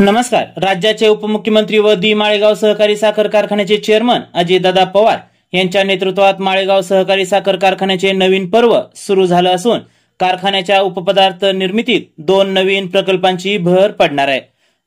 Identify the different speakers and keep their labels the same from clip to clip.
Speaker 1: नमस्कार. राज्याचे उपमुख्यमंत्री व दी माळेगाव सहकारी साखर कारखान्याचे चेअरमन अजितदादा पवार यांच्या नेतृत्वात माळेगाव सहकारी साखर कारखान्याचे नवीन पर्व सुरू झालं असून कारखान्याच्या उपपदार्थ निर्मितीत 2 नवीन प्रकल्पांची भर पडणार आहे.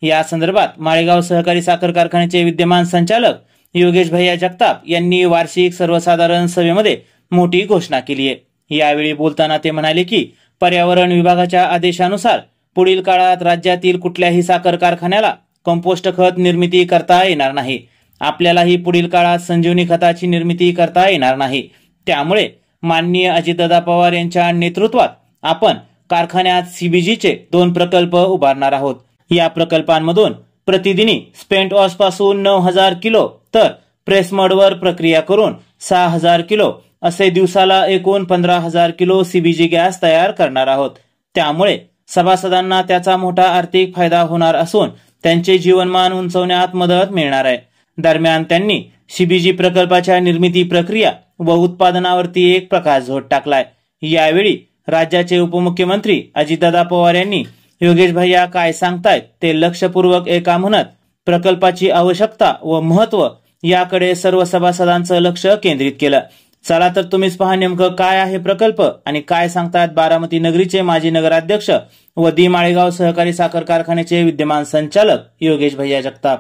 Speaker 1: या संदर्भात माळेगाव सहकारी साखर कारखान्याचे विद्यमान संचालक योगेश भैया जगताप यांनी वार्षिक सर्वसाधारण सभेमध्ये मोठी घोषणा केली आहे. यावेळी बोलताना ते म्हणाले की पर्यावरण विभागाच्या आदेशानुसार पुढील काळात राज्यातील कुठल्याही साखर कारखान्याला कंपोस्ट खत निर्मिती करता येणार नाही. आपल्यालाही पुढील काळात संजीवनी खताची निर्मिती करता येणार नाही. त्यामुळे माननीय अजितदादा पवार यांच्या नेतृत्वात आपण कारखान्यात सीबीजीचे 2 प्रकल्प उभारणार आहोत. या प्रकल्पांमधून प्रतिदिनी स्पेंट वॉश पासून 9000 किलो तर प्रेसमडवर प्रक्रिया करून 6000 किलो असे दिवसाला एकूण 15000 किलो सीबीजी गॅस तयार करणार आहोत. त्यामुळे सभासदांना त्याचा मोठा आर्थिक फायदा होणार असून त्यांचे जीवनमान उंचावण्यात मदत मिळणार आहे. दरम्यान त्यांनी सीबीजी प्रकल्पाच्या निर्मिती प्रक्रिया व उत्पादनावरती एक प्रकाशझोत टाकलाय. यावेळी राज्याचे उपमुख्यमंत्री अजितदादा पवार यांनी योगेश भैया काय सांगतायत ते लक्षपूर्वक ऐका म्हणत प्रकल्पाची आवश्यकता व महत्व याकडे सर्व सभासदांचं लक्ष केंद्रित केलं. चला तर तुम्हीच पहा नेमकं काय आहे प्रकल्प आणि काय सांगतात बारामती नगरीचे माजी नगराध्यक्ष व दी माळेगाव सहकारी साखर कारखान्याचे विद्यमान संचालक योगेश भैया जगताप.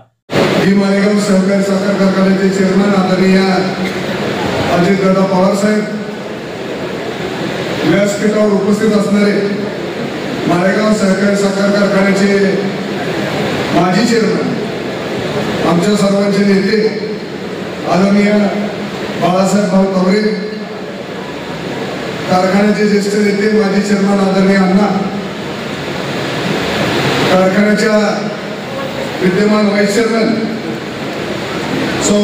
Speaker 2: दी माळेगाव सहकारी साखर कारखान्याचे चेअरमन आदरणीय अजितदादा पवार साहेब, व्यासपीठावर उपस्थित असणारे माळेगाव सहकारी साखर कारखान्याचे माजी चेअरमन, आमच्या सर्वांचे नेते आदरणीय बाळासाहेब भाऊ तवरे, कारखान्याचे ज्येष्ठ नेते माजी चेअरमन आदरणीय अण्णा, कारखान्याच्या विद्यमान व्हाईस चेअरमन सौ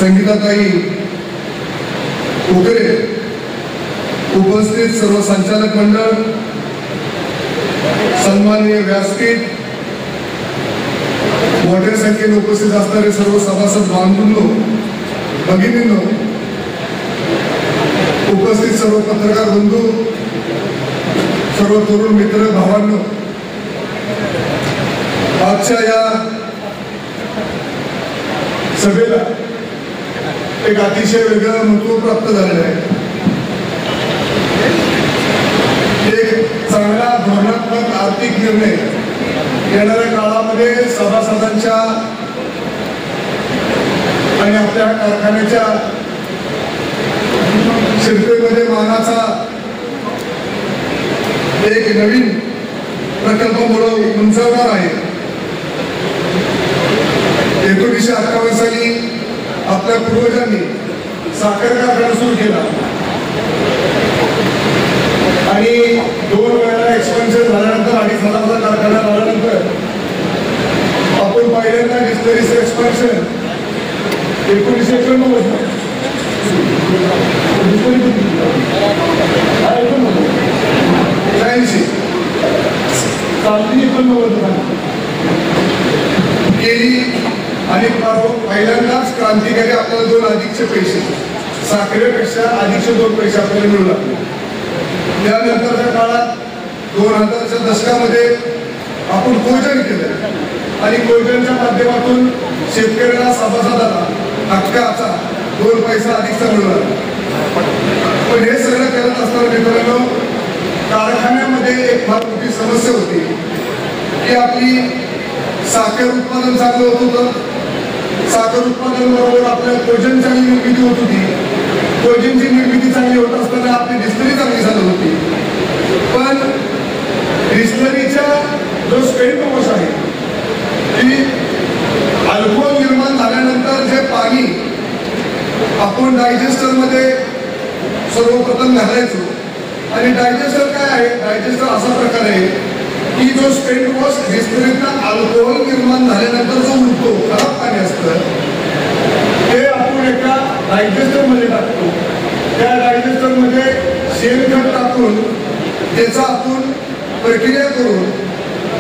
Speaker 2: संगीताताई उकरे, उपस्थित सर्व संचालक मंडळ, सन्माननीय व्यासपीठ, मोठ्या संख्येने उपस्थित असणारे सर्व सभासद बांधूंनो, भगिनींनो, उपस्थित सर्व पत्रकार बंधू, सर्व तरुण मित्र भावांनो, आजच्या या सभेला एक अतिशय वेगळं महत्व प्राप्त झालेलं आहे. एक चांगला धोरणात्मक आर्थिक निर्णय येणाऱ्या काळामध्ये सभासदांच्या आणि आपल्या कारखान्याच्या शिल्पेमध्ये मानाचा एक नवीन प्रकल्प उंचावणार आहे. 1958 साली आपल्या पूर्वजांनी साखर कारखाना सुरू केला आणि 2 वेळा एक्सपेन्शन झाल्यानंतर 2500 कारखाना झाल्यानंतर आपण पहिल्यांदा डिस्टरीचं एक्सपेन्शन 1991 केली आणि पहिल्यांदाच क्रांतिकारी आपल्याला 2 अधिकचे पैसे, साखरेपेक्षा अधिकचे 2 पैसे आपल्याला मिळू लागले. त्यानंतरच्या काळात 2000च्या दशकामध्ये आपण कोयजन केलं आणि कोयजनच्या माध्यमातून शेतकऱ्याला सभासदाला हक्काचा 2 पैसा अधिकचा मिळू लागला. पण हे सगळं करत असताना मित्रांनो, कारखान्यामध्ये एक फार मोठी समस्या होती की आपली साखर उत्पादन चांगलं होत होतं. साखर उत्पादन बरोबर आपल्या कोयजनची निर्मिती होत होती. कोयजनची निर्मिती चांगली होत असताना आपली डिस्टरी चांगली चालत होती. पण डिस्टरीच्या जो स्पेंट वॉश आहे ती अल्कोहोल निर्माण झाल्यानंतर जे पाणी आपण डायजेस्टरमध्ये सर्वप्रथम घालायचो. आणि डायजेस्टर काय आहे? डायजेस्टर असा प्रकार आहे की जो स्पेंट वॉश डिस्टरीतला अल्कोहोल निर्माण झाल्यानंतर जो उरतो खराब पाणी असतं ते आपण एका डायजेस्टरमध्ये टाकतो. त्या डायजेस्टरमध्ये शेणखत टाकून त्याचा आपण प्रक्रिया करून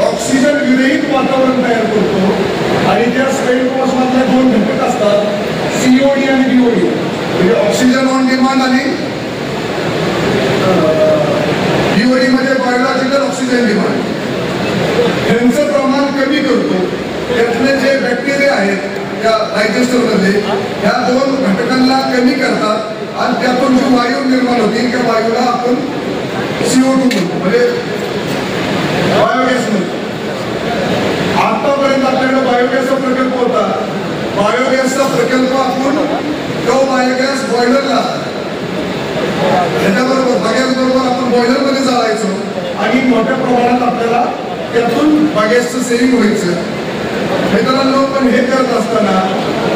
Speaker 2: ऑक्सिजन विरहित वातावरण तयार करतो. आणि त्या स्पेंट वॉश मधल्या 2 घटक असतात, सीओडी आणि बीओडी, म्हणजे ऑक्सिजन ऑन डिमांड आणि बीओडी मध्ये बायोलॉजिकल ऑक्सिजन डिमांड. यांचं प्रमाण कमी करतो त्यातले जे बॅक्टेरिया आहेत त्या डायजेस्टरमध्ये ह्या दोन घटकांना कमी करतात आणि त्यातून जी वायू निर्माण होती त्या वायूला आपण CO2 म्हणतो म्हणजे बायोगॅस म्हणतो. आतापर्यंत आपल्याकडे बायोगॅसचा प्रकल्प होता. बायोगॅसचा प्रकल्प आपण तो बायोगॅस बॉयलरला त्याच्याबरोबर बायोगॅसबरोबर आपण बॉयलरमध्ये जाळायचो आणि मोठ्या प्रमाणात आपल्याला त्यातून बायोगॅसचं सेलिंग व्हायचं. मित्रांनो पण हे करत असताना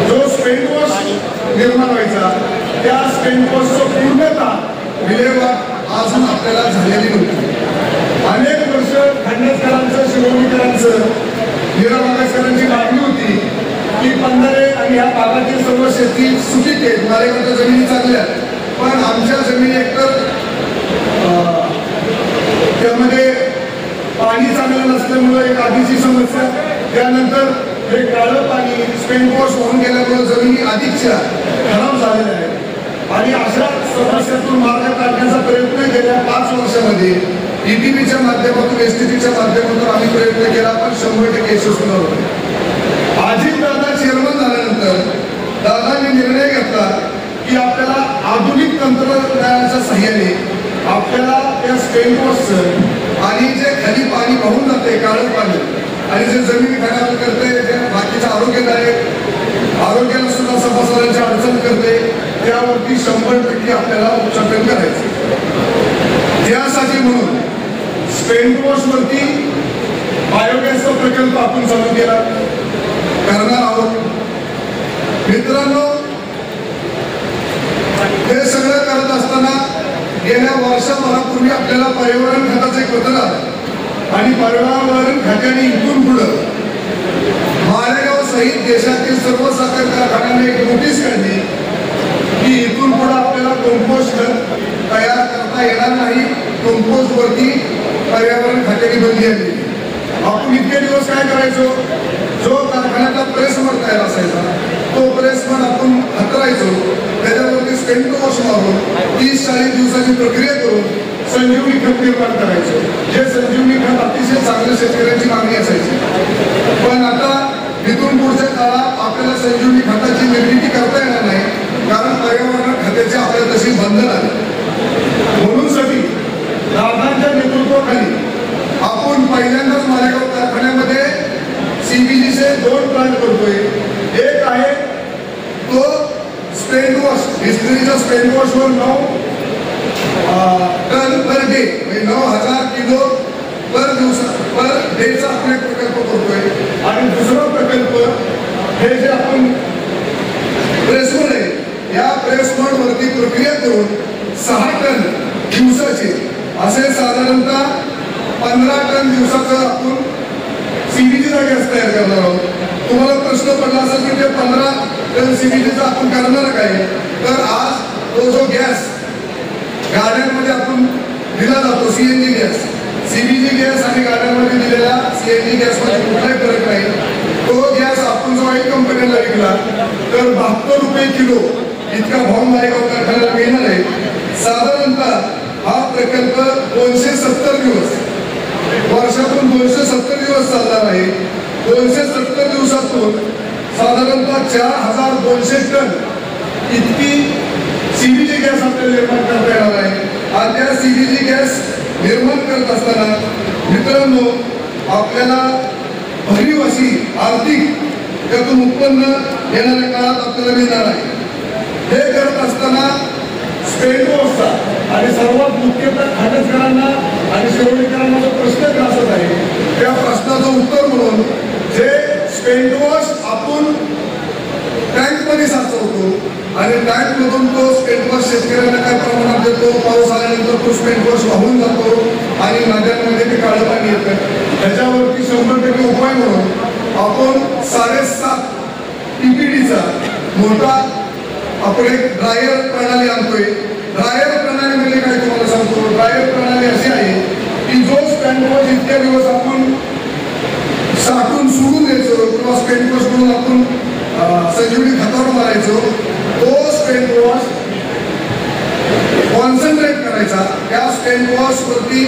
Speaker 2: जो स्पेंट वॉश निर्माण व्हायचा त्या स्पेंट वॉशचं पूर्णतः विल्हेवाट अजून आपल्याला झालेली नव्हती. अनेक वर्ष खांडेकरांचं शिरोडकरांचं मीरा बागायतकरांची मागणी होती की बंधारे आणि ह्या भागातील सर्व शेती सुपीक आहेत, मारेगावच्या जमिनी चांगल्या, पण आमच्या जमिनी एकतर त्यामध्ये पाणी चांगलं नसल्यामुळे एक आधीची समस्या, त्यानंतर हे काळं पाणी स्पेंट वॉश होऊन गेल्यामुळे जमिनी अधिकच्या खराब झालेल्या आहेत. आणि अशा समस्यातून मार्ग काढण्याचा प्रयत्न गेल्या 5 वर्षामध्ये ETBच्या माध्यमातून STBच्या माध्यमातून आम्ही प्रयत्न केला, पण 100% यशस्वी झालो. अजितदादा चेअरमन झाल्यानंतर दादांनी निर्णय घेतला की आपल्याला आधुनिक तंत्रज्ञानाच्या साह्याने आपल्याला त्या स्पेंट वॉशचं आणि जे खाली पाणी वाहून जाते काळं पाणी आणि जे जमीन खराब करते, जे बाकीचं आरोग्याला सुद्धा सभासदांची अडचण करते, त्यावरती 100% आपल्याला उच्चाटन करायचं. त्यासाठी म्हणून स्पेंट वॉश वरती बायोगॅसचा प्रकल्प आपण चालू केला करणार आहोत. मित्रांनो हे सगळं करत असताना गेल्या वर्षभरापूर्वी आपल्याला पर्यावरण खात्याचं एक पत्र आलं आणि पर्यावरण खात्याने इथून पुढं मालेगाव सहित देशातील सर्व साखर कारखान्यांना एक नोटीस काढली की इथून पुढे आपल्याला कंपोस्ट खत तयार करता येणार नाही. कंपोस्ट वरती पर्यावरण खात्याने बंदी आणली. आपण इतके दिवस काय करायचो, जो कारखान्याचा प्रेसमड तयार असायचा तो प्रेसमड आपण हातरायचो, त्याच्यावरती स्पेंट वॉश मारून 30-40 दिवसाची प्रक्रिया करून संजीवनी खत निर्माण करायचो. जे संजीवनी खत अतिशय चांगल्या शेतकऱ्यांची मागणी असायची. पण आता इथून पुढच्या काळात आपल्याला संजीवनी खताची निर्मिती करता येणार नाही, कारण पर्यावरण खात्याची आपल्याला तशी बंधन आहे. म्हणून साठी दादांच्या नेतृत्वाखाली आपण पहिल्यांदाच मालेगाव कारखान्यामध्ये CBGचे 2 प्लांट करतोय. एक आहे तो स्पेंट वॉश, हिस्ट्रीच्या स्पेंट वॉशवर 9 टन पर डे म्हणजे 9000 किलो पर डेचा आपण एक प्रकल्प करतोय. आणि दुसरा प्रकल्प हे जे आपण प्रेसमड आहे या प्रेसमड वरती प्रक्रिया करून 6 टन दिवसाचे असे साधारणतः 15 टन दिवसाचं आपण CBGचा गॅस तयार करणार आहोत. तुम्हाला प्रश्न पडला असेल की ते 15 टन CBGचा आपण करणार काय, तर आज तो जो गॅस गाड्यांमध्ये आपण दिला जातो CNG गॅस, CBG गॅस आणि गाड्यांमध्ये दिलेला CNG गॅस मध्ये कुठलाही फरक नाही. तो गॅस आपण जो ऑइल कंपनीला विकला तर 72 रुपये किलो इतका भाव मालेगाव कारखान्याला मिळणार आहे. साधारणतः हा प्रकल्प 270 दिवस वर्षातून 270 दिवस चालणार आहे. 270 दिवसातून साधारणतः 4200 टन इतकी CBG गॅस आपल्याला निर्माण करता येणार आहे. आणि त्या CBG गॅस निर्माण करत असताना मित्रांनो आपल्याला भरीव अशी आर्थिक त्यातून उत्पन्न येणाऱ्या काळात आपल्याला मिळणार आहे. हे करत असताना स्पेंट वॉशचा आणि सर्वात मुख्यतः खांडेकरांना आणि शिरोडकरांना जो प्रश्न त्रासत आहे त्या प्रश्नाचं उत्तर म्हणून जे स्पेंट वॉश आपण टँकमध्ये साचवतो आणि टँकमधून तो स्पेंट वॉश शेतकऱ्यांना काय प्रमाणात देतो, पाऊस आल्यानंतर तो स्पेंट वॉश वाहून जातो आणि नद्यांमध्ये ते काळं पाणी येतं. त्याच्यावरती 100% उपाय म्हणून आपण 7.5 TPDचा मोठा आपण एक ड्रायर प्रणाली आणतोय. ड्रायर प्रणाली म्हणजे काय तुम्हाला सांगतो. ड्रायर प्रणाली अशी आहे की जो स्पेंट वॉश इतक्या दिवस आपण साठून सोडून द्यायचो किंवा स्पेंट वॉश म्हणून आपण संजीवनी खतावर मारायचो, तो स्पेंट वॉश कॉन्सन्ट्रेट करायचा. त्या स्पेंट वॉश वरती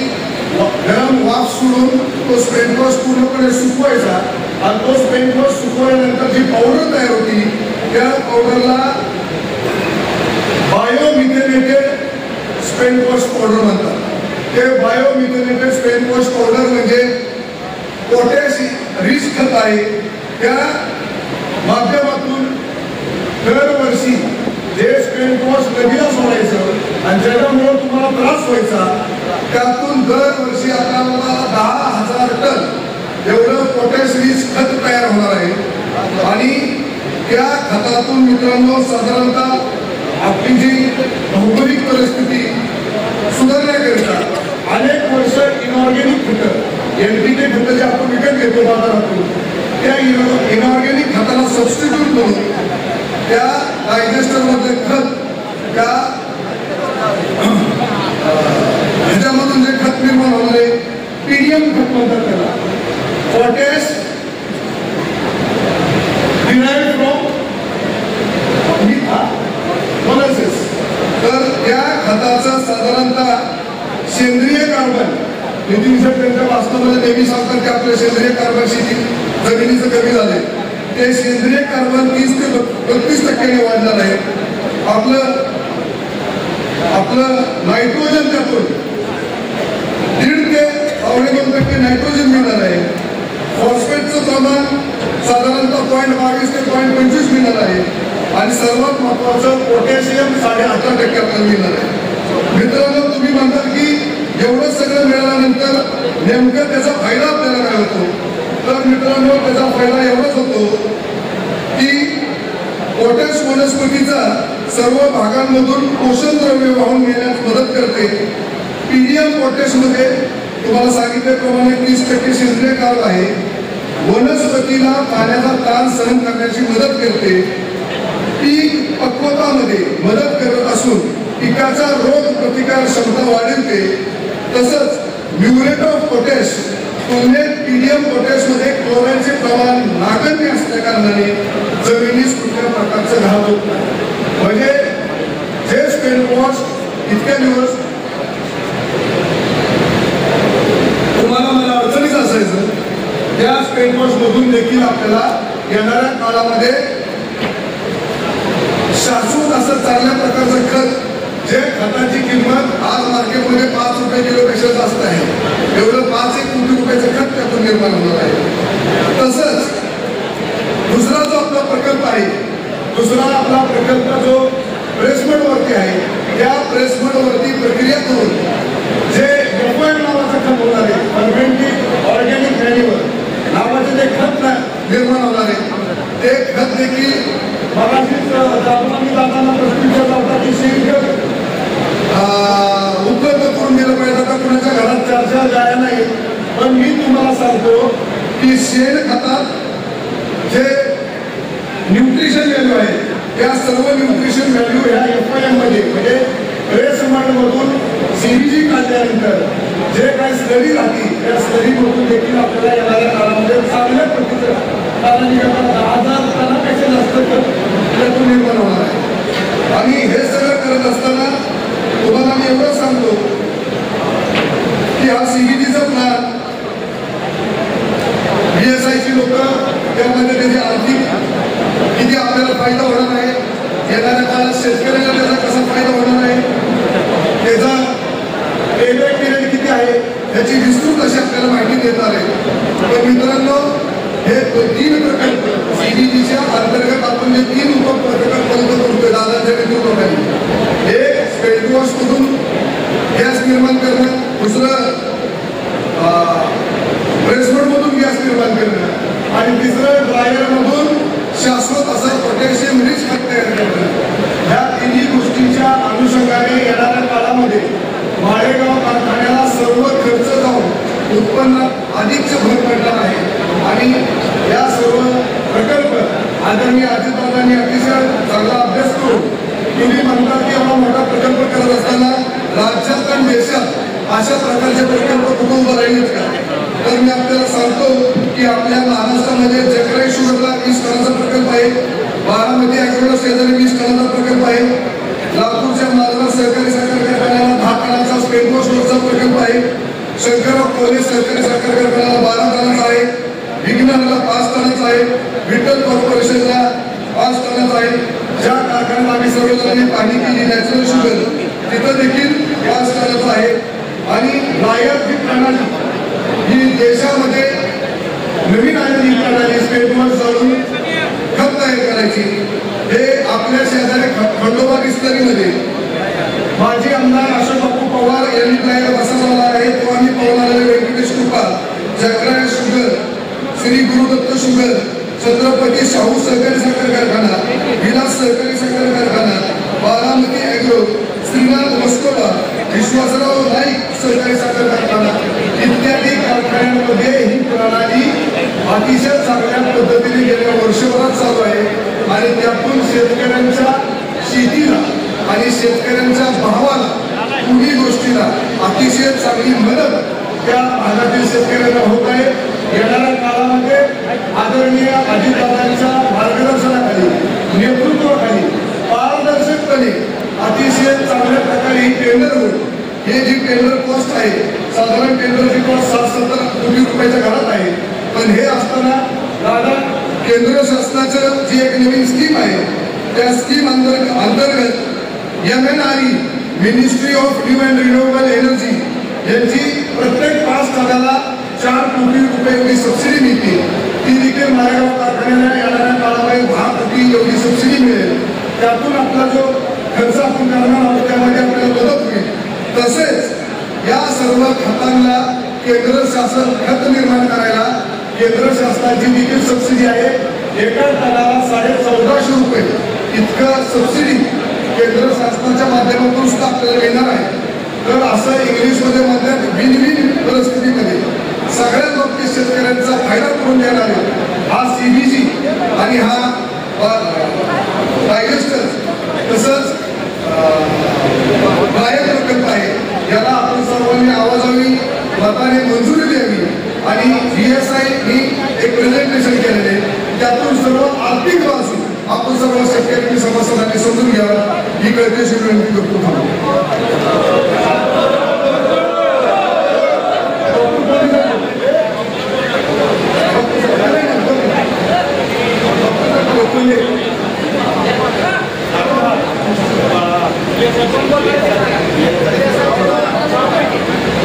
Speaker 2: गरम वाफ सोडून तो स्पेंट वॉश पूर्णपणे सुकवायचा आणि तो स्पेन वॉश सुकवल्यानंतर जी पावडर तयार होती त्या पावडरला बायोमिथेनेटेड स्पेन वॉश पावडर म्हणतात. ते बायोमिथेनेटेड स्पेन वॉश पावडर म्हणजे पोटॅश रिच खत आहे. त्या माध्यमातून दरवर्षी जे स्पेन वॉश नदीला सोडायचं आणि ज्याच्यामुळे तुम्हाला त्रास व्हायचा त्यातून दरवर्षी आपल्याला 10,000 टन एवढं पोटॅश रिच खत तयार होणार आहे. आणि त्या खतातून मित्रांनो साधारणतः आपली जी भौगोलिक परिस्थिती सुधारण्याकरिता अनेक वर्ष इनऑर्गॅनिक खतं एनपीके खतं जे आपण विकत घेतो बाजारातून त्या इनऑर्गॅनिक खताला सबस्टिट्यूट करून त्या डायजेस्टरमधले खत त्या ह्याच्यामधून जे खत निर्माण होणारे पीडीएम खत म्हणतात त्याला पोटॅश डिराइव्ड फ्रॉम मोलॅसिस. तर त्या खताचं साधारणतः सेंद्रिय कार्बन नितीन सर त्यांच्या वास्तवामध्ये नेहमी सांगतात की आपल्या सेंद्रिय कार्बनशी जमिनीचं कमी झाले. ते सेंद्रिय कार्बन 30 ते 32% वाढणार आहे. आपलं नायट्रोजन त्यातून 1.5 ते 2.5% नायट्रोजन मिळणार आहे. फॉस्फेटचं प्रमाण साधारणतः 0.22 ते 0.25 मिळणार आहे. आणि सर्वात महत्वाचं पोटॅशियम 8.5% आपल्याला मिळणार आहे. मित्रांनो तुम्ही म्हणतात की एवढं सगळं मिळाल्यानंतर नेमकं त्याचा फायदा आपल्याला काय होतो. तर मित्रांनो त्याचा फायदा एवढाच होतो की पोटॅश वनस्पतीचा सर्व भागांमधून पोषण द्रव्य वाहून नेण्यास मदत करते. पीडीएम पोटॅशमध्ये तुम्हाला सांगितल्याप्रमाणे 30% सेंद्रिय कार्ब आहे. वनस्पतीला पाण्याचा ताण सहन करण्याची मदत करते. पीक पक्वतामध्ये मदत करत असून पिकाचा रोग प्रतिकार क्षमता वाढवते. तसंच म्युरेट ऑफ पोटॅश तुलनेत पीडीएम पोटॅशमध्ये क्लोराईडचे प्रमाण नागण्य असल्या कारणाने जमिनीस कुठल्या प्रकारचं घात होत नाही. म्हणजे जे स्पेन वॉश इतक्या दिवस तुम्हाला मला अडचणीच असायचं त्या स्पेन वॉश मधून देखील आपल्याला येणाऱ्या काळामध्ये शाश्वत असं चांगल्या प्रकारचं खत जे खताची किंमत आज मार्केटमध्ये 5 रुपये किलोपेक्षा जास्त आहे एवढं 5-1 कोटी रुपयाचं खत त्यातून निर्माण होणार आहे. तसंच दुसरा जो आपला प्रकल्प आहे दुसरा आपला प्रकल्प जो प्लेसमेंट वरती आहे त्या प्लेसमेंट वरती प्रक्रिया करून जे एफओएम नावाचं खत होणार आहे फर्मेंटेड ऑर्गॅनिक मॅन्युअर नावाचे जे खत निर्माण होणार आहे ते खत देखील मगाशीच जाताना प्रश्न विचारला होता की शेणखत उपलब्ध करून दिलं पाहिजे. आता कुणाच्या घरात चर्चा जाया नाही पण मी तुम्हाला सांगतो की शेणखतात जे न्यूट्रिशन व्हॅल्यू आहे त्या सर्व न्यूट्रिशन व्हॅल्यू ह्या एफआयएम मध्ये म्हणजे प्रेसमधून सीबीजी काढल्यानंतर जे काही स्लरी राहतील त्या स्लरीमधून देखील आपल्याला येणाऱ्या काळामध्ये चांगल्या पद्धतीचं 10,000 टनापेक्षा जास्त त्यातून निर्माण होणार आहे. आणि हे सगळं करत असताना तुम्हाला मी एवढं सांगतो की हा सीबीजीचा प्लॅन बीएसआयची लोक त्यामध्ये त्याची आर्थिक किती आपल्याला फायदा होणार आहे येणाऱ्या काळात शेतकऱ्यांना त्याचा कसा फायदा होणार आहे त्याचा पेबॅक पिरियड किती आहे याची विस्तृत अशी आपल्याला माहिती देणार आहे. तर मित्रांनो हे 3 प्रकल्प सीबीजीच्या अंतर्गत आपण जे 3 उपप्रकल्प करतोय दादाच्या नेतृत्वाखाली एक स्पेन वॉश मधून गॅस निर्माण करणं दुसरं प्रेसमेंट मधून गॅस निर्माण करणं आणि तिसरं ड्रायर मधून शाश्वत असं पोटॅशियम रिच खत तयार करणं. ह्या तिन्ही गोष्टींच्या अनुषंगाने येणाऱ्या काळामध्ये माळेगाव कारखान्याला सर्व खर्च जाऊन उत्पन्नात अधिकच भर पडणार आहे. आणि या सर्व प्रकल्प आदरणीय अजितदादांनी अतिशय चांगला अभ्यास करून तुम्ही म्हणतात की एवढा मोठा प्रकल्प करत असताना राज्यात आणि देशात अशा प्रकारचे प्रकल्प कुठं उभं राहिलेत का. तर मी आपल्याला सांगतो की आपल्या महाराष्ट्रामध्ये जगराई शुगरला 20 टनाचा प्रकल्प आहे. बारामती अॅग्रोला शेजारी 20 टनाचा प्रकल्प आहे. लातूरच्या मालगाव सहकारी साखर कारखान्याला 10 टनाचा स्पेन वॉश प्रकल्प आहे. शंकरराव कॉलेज सहकारी साखर कारखान्याला 12 टनाचा आहे. विज्ञानला 5 टनच आहे, विठ्ठल कॉर्पोरेशनला 5 टनच आहे. ज्या कारखान्यात आम्ही सर्वजणांनी पाणी केली नॅचरल शुगर तिथं देखील 5 टनच आहे. आणि लायक ही प्रणाली ही देशामध्ये नवीन आलेली प्रणाली स्पेटवर जाऊन खत तयार करायची. हे आपल्या शेजारी खंडोबा बिस्लरीमध्ये माजी आमदार अशोक बापू पवार यांनी प्लॅन बसवला आहे. तो आम्ही पाहून आलेले व्यंकटेश कृपा, जगराज शुगर, श्री गुरुदत्त शुगर, छत्रपती शाहू सहकारी साखर कारखाना, विलास सहकारी साखर कारखाना, बारामती ॲग्रो, श्रीनाथ मस्कोबा, विश्वासराव नाईक सहकारी साखर कारखाना इत्यादी कारखान्यांमध्ये ही प्रणाली अतिशय चांगल्या पद्धतीने गेल्या वर्षभरात चालू आहे. आणि त्यातून शेतकऱ्यांच्या शेतीला आणि शेतकऱ्यांच्या भावाला दोन्ही गोष्टीला अतिशय चांगली मदत त्या भागातील शेतकऱ्यांना होत आहे. येणाऱ्या काळामध्ये आदरणीय अजितदादांच्या मार्गदर्शनाखाली नेतृत्वाखाली पारदर्शकपणे अतिशय चांगल्या प्रकारे ही टेंडर होईल. हे जी टेंडर कॉस्ट आहे साधारण टेंडरची कॉस्ट 60-70 कोटी रुपयाच्या घरात आहे. पण हे असताना दादा केंद्र शासनाचं जी एक नवीन स्कीम आहे त्या स्कीम अंतर्गत MNRE ministry of new and renewable energy यांची प्रत्येक 5 टनाला 4 कोटी रुपये एवढी सबसिडी मिळते. ती देखील माळेगाव कारखान्याला येणाऱ्या काळामध्ये 10 कोटी एवढी सबसिडी मिळेल. त्यातून आपला जो खर्च आपण करणार आहोत त्यामध्ये आपल्याला मदत होईल. तसेच या सर्व खतांना केंद्र शासन खत निर्माण करायला केंद्र शासनाची देखील सबसिडी आहे. एका टनाला 1450 रुपये इतकं सबसिडी केंद्र शासनाच्या माध्यमातून सुद्धा आपल्याला मिळणार आहे. तर असं इंग्लिशमध्ये म्हणतात विन विन परिस्थितीमध्ये सगळ्या बाबतीत शेतकऱ्यांचा फायदा करून देणार आहे हा CBG आणि हा डायजेस्टर तसंच बाहेर प्रकल्प आहे. याला आपण सर्वांनी आवाजावी मताने मंजुरी द्यावी. आणि BSI ही एक प्रेझेंटेशन केलेले त्यातून सर्व आर्थिक बाजू आपण सर्व शेतकऱ्यांनी सभासदांनी समजून घ्यावा ही गरजेची विनंती करतो.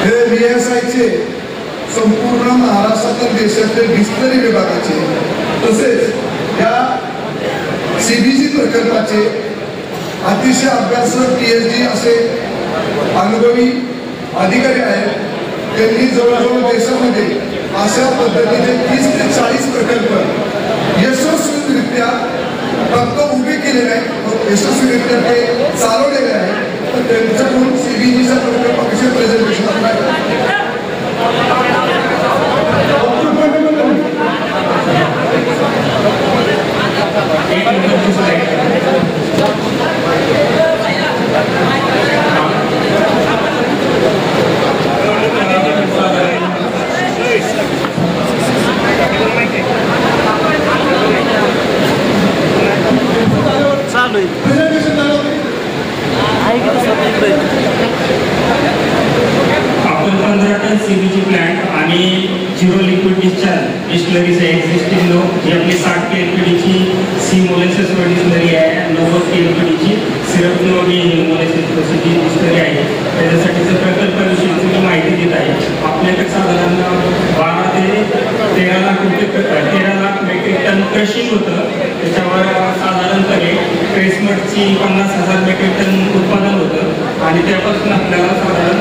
Speaker 2: हे BSIचे संपूर्ण महाराष्ट्रातील देशातील डिस्टरी विभागाचे तसेच या CBG प्रकल्पाचे अतिशय अभ्यासक PhD असे अनुभवी अधिकारी आहेत. त्यांनी जवळजवळ देशामध्ये अशा पद्धतीने 30 ते 40 प्रकल्प यशस्वीरित्या फक्त उभे केलेले आहेत, यशस्वीरित्या ते चालवलेले आहेत. तर त्यांच्याकडून CBGचा प्रकल्पाविषयी प्रेझेंटेशन आहे.
Speaker 3: आपण 15 टन CBG प्लांट आणि 0 लिक्विड डिस्चार्ज डिस्टिलरीचे एक्झिस्टिंग लोक जी आपली 60 KLPDची सी मोलेसेस डिस्टिलरी आहे, 90 KLPDची सिरप मोलेसेस डिस्टिलरी आहे. त्याच्यासाठीचा प्रकल्पाविषयी तुम्ही माहिती देत आहे. आपल्याकडे साधारण 12 ते 13 लाख रुपये 13 लाख मेट्रिक टन क्रशिंग होतं. त्याच्यावर साधारणपणे प्रेसमटची 50,000 मेट्रिक टन उत्पादन होतं आणि त्यापासून आपल्याला साधारण